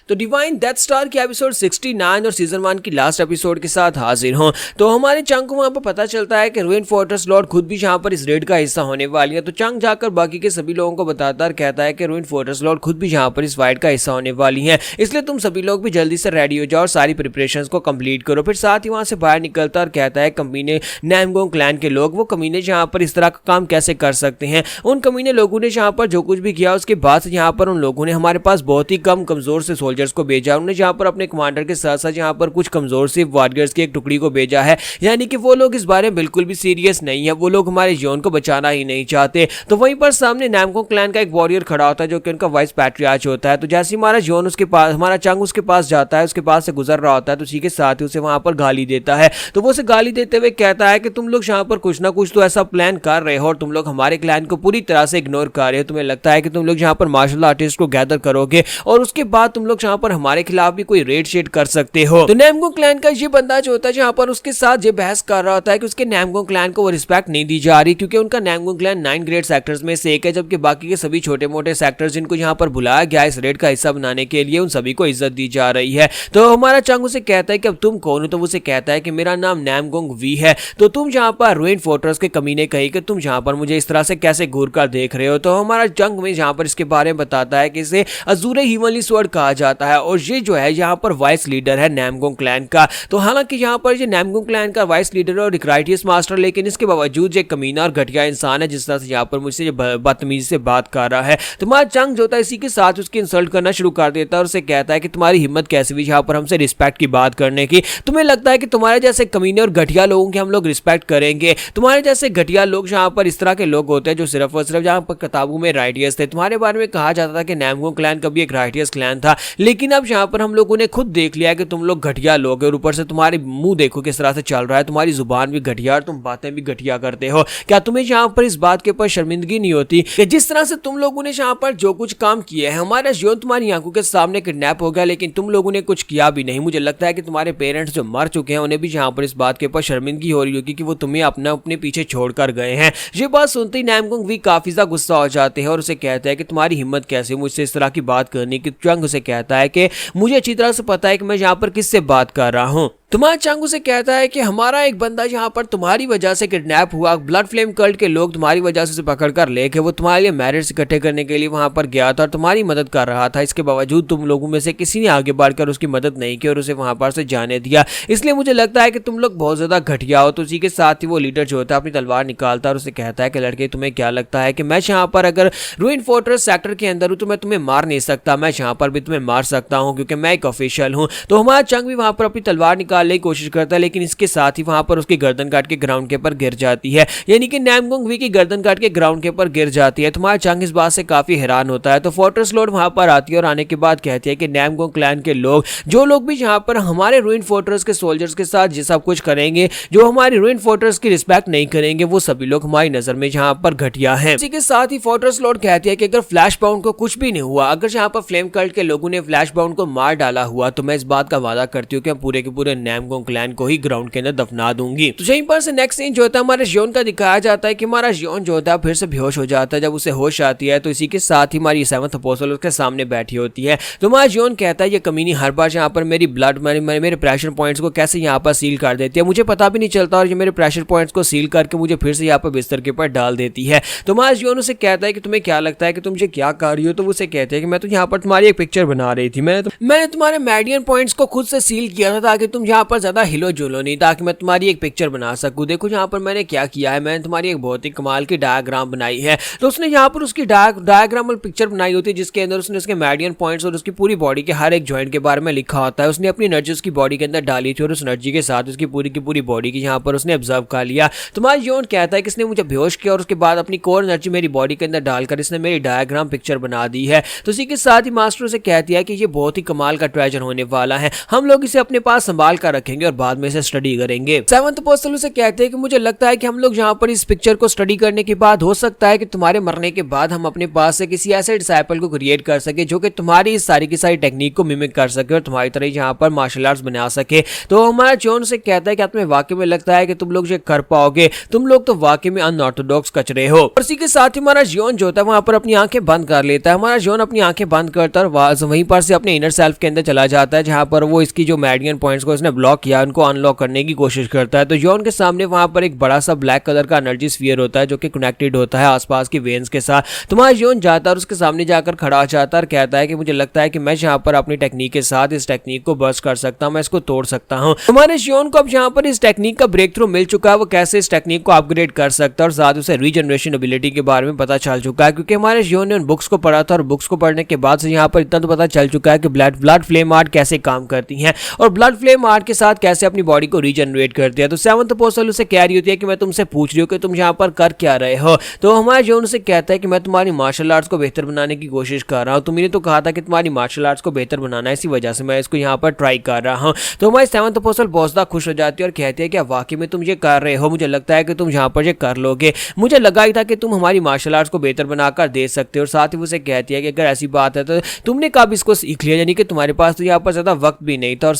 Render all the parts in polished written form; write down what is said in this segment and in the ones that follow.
तो divine death star की episode 69 और सीजन 1 की लास्ट एपिसोड के साथ हाजिर हूं। तो हमारे चंग को वहां पर पता चलता है कि रूइन फोर्ट्रेस लॉर्ड खुद भी यहाँ पर इस रेड का हिस्सा होने वाली है। तो चंग जाकर बाकी के सभी लोगों को बताता है, कहता है कि रूइन फोर्ट्रेस लॉर्ड खुद भी यहाँ पर इस फाइट का हिस्सा होने वाली है, इसलिए तुम सभी लोग भी जल्दी से रेडी हो जाओ और सारी प्रिपरेशंस को कंप्लीट करो। फिर साथ ही वहां से बाहर निकलता और कहता है कमीने नैमगोंग क्लैन के लोग, वो कमीने जहाँ पर इस तरह का काम कैसे कर सकते हैं। उन कमीने लोगों ने यहाँ पर जो कुछ भी किया उसके बाद यहाँ पर उन लोगों ने हमारे पास बहुत ही कम कमजोर से सोल्जर्स को भेजा। उन्होंने यहाँ पर अपने कमांडर के साथ साथ यहाँ पर कुछ कमजोर से वॉरियर्स की एक टुकड़ी को भेजा है, यानी कि वो लोग इस बारे में बिल्कुल भी सीरियस नहीं है, वो लोग हमारे जोन को बचाना ही नहीं चाहते। तो वहीं पर सामने नैमगोंग क्लैन का एक वॉरियर खड़ा होता है जो कि उनका वाइस पैट्रियार्च होता है। तो जैसे हमारा जोन उसके पास, हमारा चंग उसके पास जाता है, उसके पास से गुजर रहा होता है, तो उसी के साथ ही उसे वहां पर गाली देता है। तो वो उसे गाली देते हुए कहता है कि तुम लोग यहाँ पर कुछ ना कुछ तो ऐसा प्लान कर रहे हो और तुम लोग हमारे क्लैन को पूरी तरह से इग्नोर कर रहे हो। तुम्हें लगता है कि तुम लोग यहाँ पर मार्शल आर्टिस्ट को गैदर करोगे और उसके बाद तुम लोग यहाँ पर हमारे खिलाफ भी कोई रेड शेड कर सकते हो। तो नैमगोंग क्लैन का ये बंदा जो होता है जहाँ पर उसके साथ ये बहस कर रहा होता है कि उसके नैमगोंग क्लैन को वो रिस्पेक्ट नहीं दी जा रही, क्योंकि उनका नैमगोंग क्लैन 9 ग्रेट सेक्टर्स में से एक है, जबकि बाकी के सभी छोटे मोटे सेक्टर्स जिनको यहाँ पर बुलाया गया इस रेड का हिस्सा बनाने के लिए, उन सभी को इज्जत दी जा रही है। तो हमारा चंग उसे कहता है कि अब तुम कौन हो। तो उसे कहता है कि मेरा नाम नैमगोंग वी है। तो तुम जहाँ पर रूइन फोर्ट्रेस के कमीने कही कि तुम जहाँ पर मुझे इस तरह से कैसे घूर कर देख रहे हो। तो हमारा चंग में जहाँ पर इसके बारे में बताता है कि इसे अजूरे हीवनली स्वॉर्ड कहा जाता है और ये जो है यहाँ पर वाइस लीडर है नैमगोंग क्लैन का। तो हालांकि यहाँ पर ये नैमगोंग क्लैन का वाइस लीडर और रिक्राइटियस मास्टर, लेकिन इसके बावजूद ये कमीना और घटिया इंसान है जिस तरह से यहाँ पर मुझसे बदतमीजी से बात कर रहा है। तुम्हारा चंग जो होता है इसी के साथ उसकी इंसल्ट करना शुरू कर देता है और उसे कहता है कि तुम्हारी हिम्मत कैसे भी यहाँ पर हमसे रिस्पेक्ट की बात करने की। तुम्हें लगता है कि तुम्हारे जैसे कमीने और घटिया लोगों की हम लोग रिस्पेक्ट करेंगे। तुम्हारे जैसे घटिया लोग यहाँ पर इस तरह के लोग होते हैं जो सिर्फ और सिर्फ यहाँ पर किताबों में राइटियस थे। तुम्हारे बारे में कहा जाता था कि नैमगोंग क्लैन कभी एक राइटियस क्लैन था, लेकिन अब यहाँ पर हम लोगों ने खुद देख लिया कि तुम लोग घटिया लोग हैं और ऊपर से तुम्हारे मुंह देखो किस तरह से चल रहा है, तुम्हारी जुबान भी घटिया और तुम बातें भी घटिया करते हो। क्या तुम्हें यहाँ पर इस बात के ऊपर शर्मिंदगी नहीं होती कि जिस तरह से तुम लोगों ने यहाँ पर जो कुछ काम किया है, हमारा जीवन तुम्हारी आंखों के सामने किडनैप हो गया लेकिन तुम लोगों ने कुछ किया भी नहीं। मुझे लगता है कि तुम्हारे पेरेंट्स जो मर चुके हैं उन्हें भी यहाँ पर इस बात के ऊपर शर्मिंदगी हो रही होगी कि वो तुम्हें अपने पीछे छोड़कर गए हैं। ये बात सुनते ही नैमगोंग वी काफी ज्यादा गुस्सा हो जाते हैं और उसे कहते हैं कि तुम्हारी हिम्मत कैसे मुझसे इस तरह की बात करने की। चंग उसे कहता है कि मुझे अच्छी तरह से पता है कि मैं यहाँ पर किससे बात कर रहा हूँ। तुम्हारा चंग उसे कहता है कि हमारा एक बंदा यहाँ पर तुम्हारी वजह से किडनैप हुआ, ब्लड फ्लेम कल्ट के लोग तुम्हारी वजह से उसे पकड़कर लेके वो तुम्हारे लिए मैरिज इकट्ठे करने के लिए वहां पर गया था और तुम्हारी मदद कर रहा था। इसके बावजूद तुम लोगों में से किसी ने आगे बढ़कर उसकी मदद नहीं की और उसे वहां पर से जाने दिया। इसलिए मुझे लगता है कि तुम लोग बहुत ज्यादा घटिया हो। तो उसी के साथ ही वो लीडर जो होता है अपनी तलवार निकालता है और उसे कहता है कि लड़के तुम्हें क्या लगता है कि मैं यहाँ पर अगर रूइन फोर्ट्रेस सेक्टर के अंदर हूँ तो मैं तुम्हें मार नहीं सकता, मैं यहाँ पर भी तुम्हें मार सकता हूँ क्योंकि मैं एक ऑफिशियल हूँ। तो हमारा चंग भी वहां पर अपनी तलवार निकालने की कोशिश करता है, लेकिन इसके साथ ही वहां पर उसकी गर्दन काट के ग्राउंड के ऊपर गिर जाती है, यानी कि नैमगोंग वी की गर्दन काट के ग्राउंड के ऊपर गिर जाती है। तुम्हारा चंग इस बात से काफी हैरान होता है। तो फोर्ट्रेस लॉर्ड वहां पर आती है और आने के बाद कहती है कि नैमगोंग क्लैन के लोग जो लोग भी यहाँ पर हमारे रूइन फोर्ट्रेस के सोल्जर्स के साथ ये सब कुछ करेंगे, जो हमारी रूइन फोर्ट्रेस की रिस्पेक्ट नहीं करेंगे, वो सभी लोग हमारी नजर में यहाँ पर घटिया हैं। इसी के साथ ही फोर्ट्रेस लॉर्ड कहती है कि अगर फ्लैश बाउंड को कुछ भी नहीं हुआ, अगर यहाँ पर फ्लेम कल्ट के लोगों ने फ्लैश बाउंड को मार डाला हुआ, तो मैं इस बात का वादा करती हूँ कि पूरे के पूरे नैमगोंग क्लैन को ही ग्राउंड के अंदर दफना दूंगी। तो यहीं पर से नेक्स्ट सीन जो होता है हमारे जियोन का दिखाया जाता है कि हमारा जियोन जो होता है फिर से बेहोश हो जाता है। जब उसे होश आती है तो इसी के साथ ही हमारी 7th अपोस्टल उसके सामने बैठी होती है। तो हमारा जियोन कहता है ये कमीनी हर बार यहाँ पर मेरी ब्लड मेरे प्रेशर पॉइंट्स को कैसे यहाँ पर सील कर देती है, मुझे पता भी नहीं चलता और ये मेरे प्रेशर पॉइंट्स को सील करके मुझे फिर से यहाँ पर बिस्तर के ऊपर डाल देती है। तो हमारा जियोन उसे कहता है कि तुम्हें क्या लगता है कि तुम ये क्या कर रही हो। तो उसे कहते हैं कि मैं तो यहाँ पर तुम्हारी एक पिक्चर बना रही थी, मैंने तुम्हारे मेडियन पॉइंट्स को खुद से सील किया था ताकि तुम यहाँ पर ज्यादा हिलो जुलो नहीं, ताकि मैं तुम्हारी एक पिक्चर बना सकूं। देखो यहाँ पर मैंने क्या किया है, मैंने तुम्हारी एक बहुत ही कमाल की डायग्राम बनाई है। तो उसने यहाँ पर उसकी डायग्राम और पिक्चर बनाई होती है जिसके अंदर उसने उसके मेडियन पॉइंट्स और उसकी पूरी बॉडी के हर एक जॉइंट के बारे में लिखा होता है। उसने अपनी एनर्जी उसकी बॉडी के अंदर डाली थी और उस एनर्जी के साथ उसकी पूरी बॉडी की यहाँ पर उसने ऑब्जर्व कर लिया। तुम्हारा जियोन कहता है कि इसने मुझे बेहोश किया और उसके बाद अपनी कोर एनर्जी मेरी बॉडी के अंदर डालकर इसने मेरी डायग्राम पिक्चर बना दी है। तो इसी के साथ ही मास्टर से कहती है कि ये बहुत ही कमाल का ट्रेजर होने वाला है, हम लोग इसे अपने पास संभाल कर रखेंगे और बाद में इसे स्टडी करेंगे। सेवंथ अपोस्टल उसे कहते हैं कि मुझे लगता है कि हम लोग यहाँ पर इस पिक्चर को स्टडी करने के बाद हो सकता है कि तुम्हारे मरने के बाद हम अपने पास से किसी ऐसे डिसाइपल को क्रिएट कर सके जो कि तुम्हारी इस सारी की सारी टेक्निक को मिमिक कर सके और तुम्हारी तरह यहाँ पर मार्शल आर्ट्स बना सके। तो हमारा जॉन से कहता है कि तुम्हें वाकई में लगता है कि तुम लोग ये कर पाओगे, तुम लोग तो वाकई में अनऑर्थोडॉक्स कचरे हो। और इसी के साथ ही हमारा जॉन जो होता है वहां पर अपनी आंखें बंद कर लेता है। हमारा जॉन अपनी आंखें बंद करता है और वहीं पर से अपने इनर सेल्फ के अंदर चला जाता है जहां पर वो इसकी जो मेरिडियन पॉइंट्स को इसने ब्लॉक किया उनको अनलॉक करने की कोशिश करता है। तो जॉन के सामने वहां पर एक बड़ा सा ब्लैक कलर का एनर्जी स्फीयर होता है जो कि कनेक्टेड होता है आसपास की वेन्स के साथ। तुम्हारा जॉन जाता है और उसके सामने जाकर खड़ा हो जाता है और कहता है कि मुझे लगता है कि मैं यहाँ पर अपनी टेक्निक के साथ इस टेक्निक को बर्स्ट कर सकता हूँ, मैं इसको तोड़ सकता हूँ। हमारे जॉन को अब यहाँ पर इस टेक्निक का ब्रेक थ्रू मिल चुका है, वो कैसे इस टेक्निक को अपग्रेड कर सकता है और साथ उसे रीजनरेशन एबिलिटी के बारे में पता चल चुका है क्योंकि हमारे जॉन ने उन बुक्स को पढ़ा था और बुक्स को पढ़ने के बाद से यहाँ पर इतना तो पता चल चुका है कि ब्लड फ्लेम आर्ट कैसे काम करती हैं और ब्लड फ्लेम आर्ट के साथ कैसे अपनी बॉडी को रीजनरेट करती है। तो सेवंथ अपोस्टल उसे कह रही होती है कि मैं तुमसे पूछ रही हूँ कि तुम यहाँ पर कर क्या रहे हो। तो हमारा जॉन उसे कहता है कि मैं तुम्हारी मार्शल आर्ट्स को बेहतर बनाने की कोशिश कर रहा हूँ, तुमने तो कहा था कि तुम्हारी मार्शल आर्ट्स को बेहतर बनाना है, इसी वजह से मैं इसको यहाँ पर ट्राई कर रहा हूँ। तो हमारी सेवंथ अपोस्टल बहुत ज़्यादा खुश हो जाती है और कहती है कि वाकई में तुम ये कर रहे हो, मुझे लगता है कि तुम यहाँ पर ये कर लोगे, मुझे लगा ही था कि तुम हमारी मार्शल आर्ट्स को बेहतर बनाकर दे सकते हो। और साथ ही उसे कहती है कि अगर ऐसी बात है तो तुमने कब इसको सीख लिया, यानी कि तुम्हारे पास तो यहाँ पर ज्यादा वक्त भी नहीं था।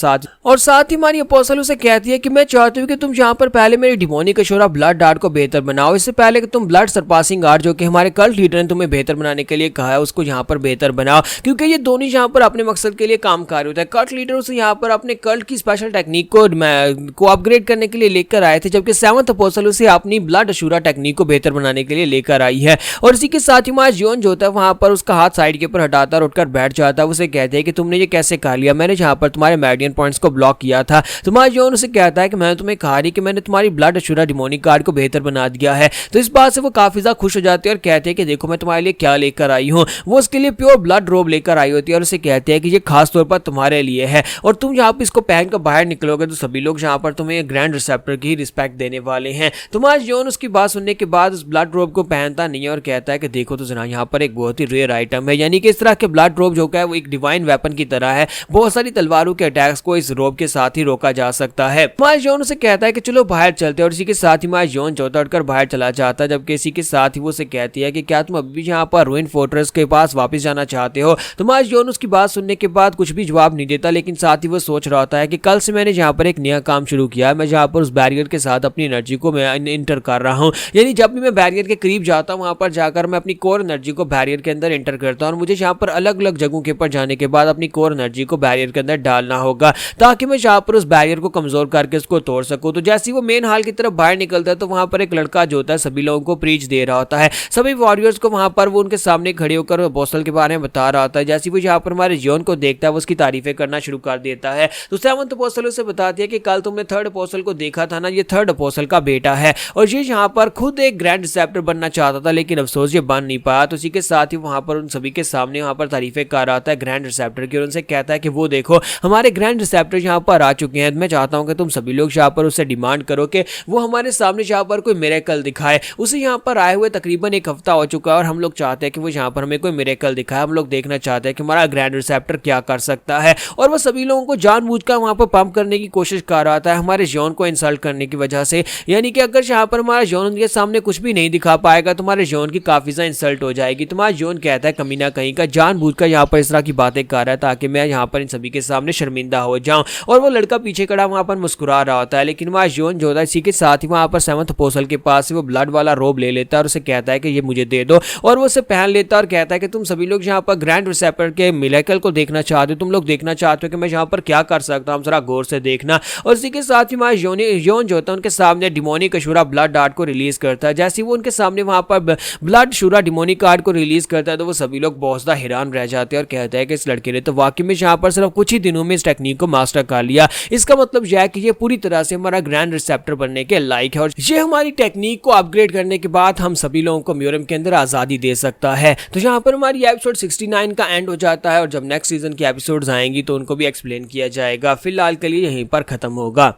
और साथ ही हमारी अपोस्टल उसे कहती है कि मैं चाहती हूँ कि तुम यहाँ पर पहले मेरी डिमोनिक अशोरा ब्लड आर्ट को बेहतर बनाओ, इससे पहले कि तुम ब्लड सरपासिंग आर्ट जो कि हमारे कल्ट लीडर ने तुम्हें बेहतर बनाने के लिए कहा है उसको यहाँ पर बेहतर बनाओ, क्योंकि ये दोनों यहाँ पर अपने मकसद के लिए काम कर रहे होते हैं। कल्ट लीडर उसे यहाँ पर अपने कल्ट की स्पेशल टेक्निक को अपग्रेड करने के लिए लेकर आए थे, जबकि सेवंथ अपोस्टल उसे अपनी ब्लड अशोरा टेक्निक को बेहतर बनाने के लिए लेकर आई है। और इसी के साथ ही हमारा जॉन जो होता है वहां पर उसका हाथ साइड के ऊपर हटाता और उठकर बैठ जाता है। उसे कहते हैं कि तुमने ये कैसे कर लिया, मैंने जहां पर तुम्हारे मेरिडियन पॉइंट्स को ब्लॉक किया था। तुम्हारा जॉन उसे कहता है कि मैंने तुम्हें कहा कि मैंने तुम्हारी ब्लड अशोरा डिमोनिक कार्ड को बेहतर बना दिया है। तो इस बात से वो काफी ज्यादा खुश हो जाते हैं और कहते हैं कि देखो मैं तुम्हारे लिए क्या लेकर आई हूँ। वो उसके लिए प्योर ब्लड रोब लेकर आई होती है और उसे कहते हैं कि ये खास तौर पर तुम्हारे लिए है और तुम यहाँ पर इसको पहनकर बाहर निकलोगे तो सभी लोग यहाँ पर तुम्हें ग्रैंड रिसेप्टर की रिस्पेक्ट देने वाले हैं। तुम्हारा जॉन उसकी बात सुनने के बाद उस ब्लड रोब को पहनता नहीं है और कहता है कि देखो तो जना यहाँ पर एक बहुत ही रेयर आइटम है, यानी कि इस तरह के ब्लड रोब जो है वो एक डिवाइन वेपन की तरह है, बहुत सारी तलवारों के अटैक्स को इस रोब के साथ ही रोका जा सकता है। हमारा जॉन उसे कहता है कि चलो बाहर चलते हैं और इसी के साथ ही हमारा जॉन चौथा उठकर बाहर चला जाता है, जबकि इसी के साथ ही वो उसे कहती है कि क्या तुम अभी भी यहाँ पर रूइन फोर्ट्रेस के पास वापस जाना चाहते हो। तो हमारा जॉन उसकी बात सुनने के बाद कुछ भी जवाब नहीं देता, लेकिन साथ ही वो सोच रहा होता है कि कल से मैंने यहाँ पर एक नया काम शुरू किया है, मैं जहाँ पर उस बैरियर के साथ अपनी एनर्जी को मैं इंटर कर रहा हूँ, यानी जब भी मैं बैरियर के करीब जाता हूँ वहां पर जाकर मैं अपनी कोर एनर्जी को बैरियर के अंदर इंटर करता हूँ और मुझे यहाँ पर अलग अलग जगहों के ऊपर जाने के बाद अपनी कोर एनर्जी को बैरियर के अंदर डालना होगा ताकि मैं यहाँ पर उस बैरियर को कमजोर करके उसको तोड़ सकूं। तो जैसे ही वो मेन हॉल की तरफ बाहर निकलता है तो वहां पर एक लड़का जो होता है सभी लोगों को प्रीच दे रहा होता है, सभी वॉरियर्स को वहां पर वो उनके सामने खड़े होकर अपोस्टल के बारे में बता रहा होता है। जैसे वो यहाँ पर हमारे जॉन को देखता है वो उसकी तारीफें करना शुरू कर देता है। तो सेवंथ अपोस्टल उसे बताती है कि कल तुमने थर्ड अपोस्टल को देखा था ना, ये थर्ड अपोस्टल का बेटा है और ये यहाँ पर खुद एक ग्रैंड रिसेप्टर बनना चाहता था लेकिन अफसोस ये बन नहीं पाया। तो इसी के साथ ही वहां पर उन सभी के सामने वहां पर तारीफें कर रहा था ग्रैंड रिसेप्टर की और उनसे कहता है कि वो देखो हमारे ग्रैंड रिसेप्टर यहाँ पर आ चुके हैं, मैं चाहता हूँ कि तुम सभी लोग यहाँ पर उससे डिमांड करो कि वो हमारे सामने यहाँ पर कोई मिरेकल दिखाए। उसे यहाँ पर आए हुए तकरीबन एक हफ्ता हो चुका है और हम लोग चाहते हैं कि वो यहाँ पर हमें कोई मिरेकल दिखाए, हम लोग देखना चाहते हैं कि हमारा ग्रैंड रिसेप्टर क्या कर सकता है। और वो सभी लोगों को जानबूझकर वहां पर पंप करने की कोशिश कर रहा था हमारे जॉन को इंसल्ट करने की वजह से, यानी कि अगर यहाँ पर हमारा जॉन उनके सामने कुछ भी नहीं दिखा पाएगा तो हमारे जॉन की काफी ज्यादा इंसल्ट हो जाएगी। तुम्हारा जॉन कहता है कमीना कहीं का जानबूझकर यहाँ पर इस तरह की बातें कर रहा है ताकि मैं यहाँ पर इन सभी के सामने शर्मिंदा हो जाऊं। और वो लड़का पीछे खड़ा वहां पर मुस्कुरा रहा होता है, लेकिन हमारा जॉन जो है इसी के साथ ही वहां पर सेवंथ अपोस्टल के पास से वो ब्लड वाला रोब ले लेता है और उसे कहता है कि ये मुझे दे दो और वो उसे पहन लेता है और कहता है कि तुम सभी लोग यहाँ पर ग्रैंड रिसेप्टर के मिरेकल को देखना चाहते हो, तुम लोग देखना चाहते हो कि मैं यहाँ पर क्या कर सकता हूँ, जरा गौर से देखना। और इसी के साथ ही हमारा जॉन जो होता है उनके सामने डिमोनिक अशूरा ब्लड आर्ट को रिलीज करता है। जैसे ही वो उनके सामने वहां पर ब्लड अशूरा डिमोनिक आर्ट को रिलीज करता है तो वो सभी लोग बहुत ज्यादा हैरान रह जाते हैं और कहते हैं कि इस लड़के ने तो वाकई में यहाँ पर सिर्फ कुछ ही दिनों में इस टेक्निक को मास्टर कर लिया, इसका मतलब यह है कि ये पूरी तरह से हमारा ग्रैंड रिसेप्टर बनने के लायक है और ये हमारी टेक्निक को अपग्रेड करने के बाद हम सभी लोगों को म्यूरम के अंदर आजादी दे सकता है। तो यहाँ पर हमारी एपिसोड 69 का एंड हो जाता है और जब नेक्स्ट सीजन की एपिसोड्स आएंगी तो उनको भी एक्सप्लेन किया जाएगा। फिलहाल के लिए यहीं पर खत्म होगा।